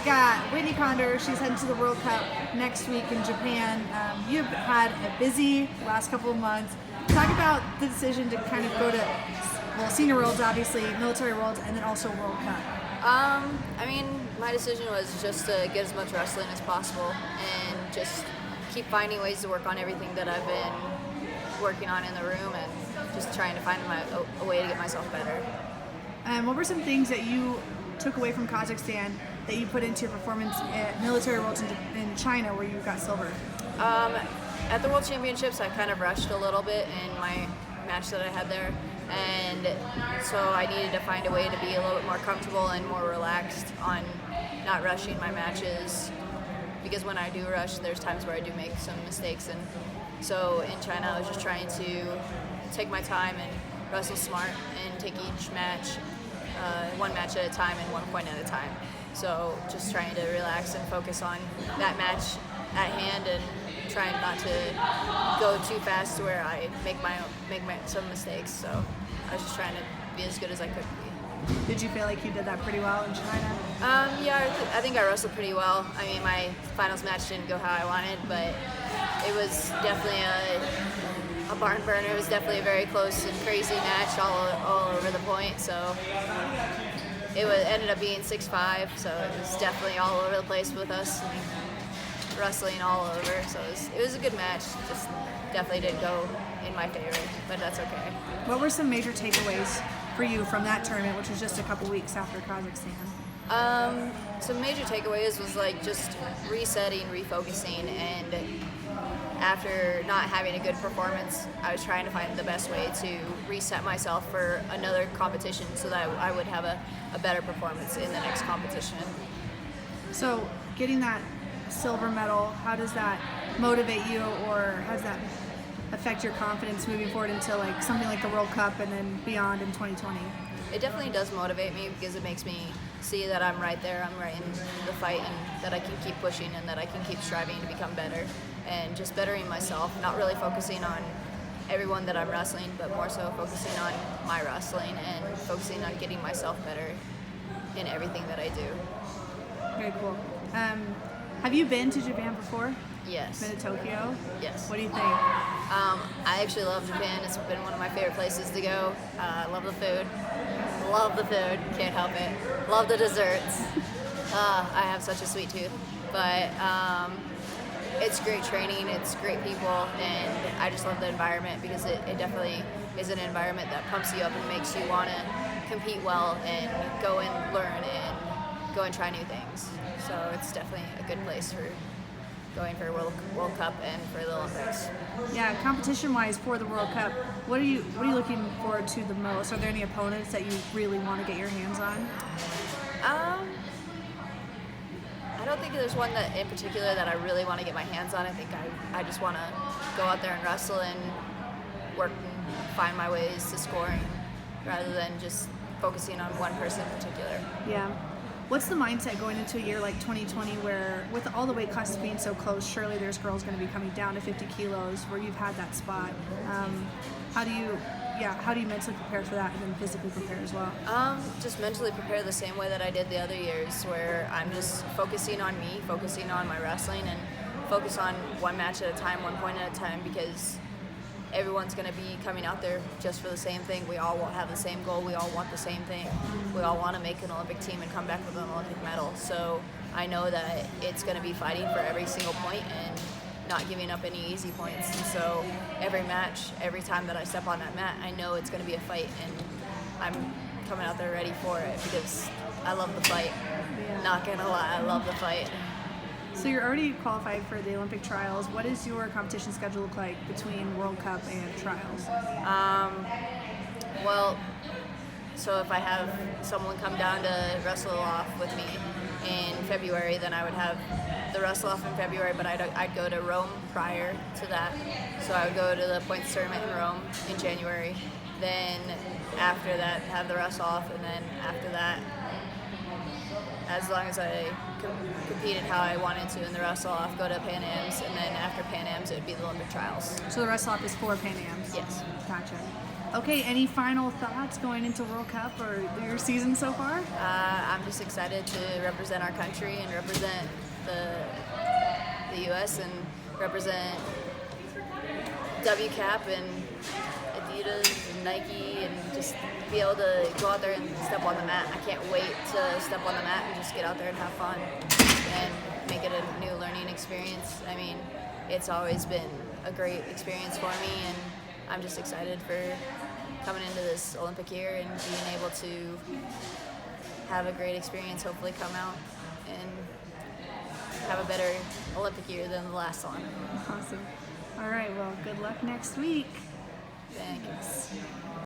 got Whitney Conder. She's heading to the World Cup next week in Japan. You've had a busy last couple of months. Talk about the decision to kind of go to, well, senior worlds, obviously, military worlds, and then also World Cup. I mean, my decision was just to get as much wrestling as possible and just keep finding ways to work on everything that I've been working on in the room and just trying to find a way to get myself better. What were some things that you took away from Kazakhstan that you put into your performance at military worlds in China where you got silver? At the World Championships, I kind of rushed a little bit in my match that I had there, and so I needed to find a way to be a little bit more comfortable and more relaxed on not rushing my matches, because when I do rush, there's times where I do make some mistakes, and so in China I was just trying to take my time and wrestle smart and take each match one match at a time and 1 point at a time. So just trying to relax and focus on that match at hand and trying not to go too fast to where I make some mistakes. So I was just trying to be as good as I could be. Did you feel like you did that pretty well in China? Yeah, I think I wrestled pretty well. I mean, my finals match didn't go how I wanted, but it was definitely a barn burner. It was definitely a very close and crazy match all over the point. So it ended up being 6-5. So it was definitely all over the place with us. And wrestling all over, so it was a good match. Just definitely didn't go in my favor, but that's okay. What were some major takeaways for you from that tournament, which was just a couple weeks after Kazakhstan? Some major takeaways was like just resetting, refocusing, and after not having a good performance, I was trying to find the best way to reset myself for another competition so that I would have a better performance in the next competition. So getting that silver medal, how does that motivate you, or how does that affect your confidence moving forward into like something like the World Cup and then beyond in 2020? It definitely does motivate me because it makes me see that I'm right there, I'm right in the fight, and that I can keep pushing and that I can keep striving to become better and just bettering myself, not really focusing on everyone that I'm wrestling, but more so focusing on my wrestling and focusing on getting myself better in everything that I do. Very cool. Have you been to Japan before? Yes. Been to Tokyo? Yes. What do you think? I actually love Japan. It's been one of my favorite places to go. Love the food. Love the food. Can't help it. Love the desserts. I have such a sweet tooth. But it's great training. It's great people. And I just love the environment because it definitely is an environment that pumps you up and makes you want to compete well and go and learn and go and try new things. So it's definitely a good place for going for World Cup and for the Olympics. Yeah, competition-wise for the World Cup, what are you looking forward to the most? Are there any opponents that you really want to get your hands on? I don't think there's one that in particular that I really want to get my hands on. I think I just want to go out there and wrestle and work and find my ways to scoring rather than just focusing on one person in particular. Yeah. What's the mindset going into a year like 2020 where with all the weight classes being so close, surely there's girls going to be coming down to 50 kilos where you've had that spot. How do you mentally prepare for that and then physically prepare as well? Just mentally prepare the same way that I did the other years, where I'm just focusing on me, focusing on my wrestling, and focus on one match at a time, 1 point at a time, because everyone's going to be coming out there just for the same thing. We all have the same goal. We all want the same thing. We all want to make an Olympic team and come back with an Olympic medal. So I know that it's going to be fighting for every single point and not giving up any easy points. And so every match, every time that I step on that mat, I know it's going to be a fight, and I'm coming out there ready for it because I love the fight. Yeah. Not going to lie, I love the fight. So you're already qualified for the Olympic trials. What does your competition schedule look like between World Cup and trials? Well, so if I have someone come down to wrestle off with me in February, then I would have the wrestle off in February, but I'd go to Rome prior to that. So I would go to the points tournament in Rome in January. Then after that, have the wrestle off, and then after that, as long as I competed how I wanted to in the wrestle off, go to Pan Ams, and then after Pan Ams, it would be the Olympic trials. So the wrestle off is for Pan Ams? Yes. Gotcha. Okay, any final thoughts going into World Cup or your season so far? I'm just excited to represent our country and represent the U.S. and represent WCAP and Adidas and Nike and just be able to go out there and step on the mat. I can't wait to step on the mat and just get out there and have fun and make it a new learning experience. I mean, it's always been a great experience for me, and I'm just excited for coming into this Olympic year and being able to have a great experience, hopefully come out and have a better Olympic year than the last one. Awesome. All right, well, good luck next week. Thanks.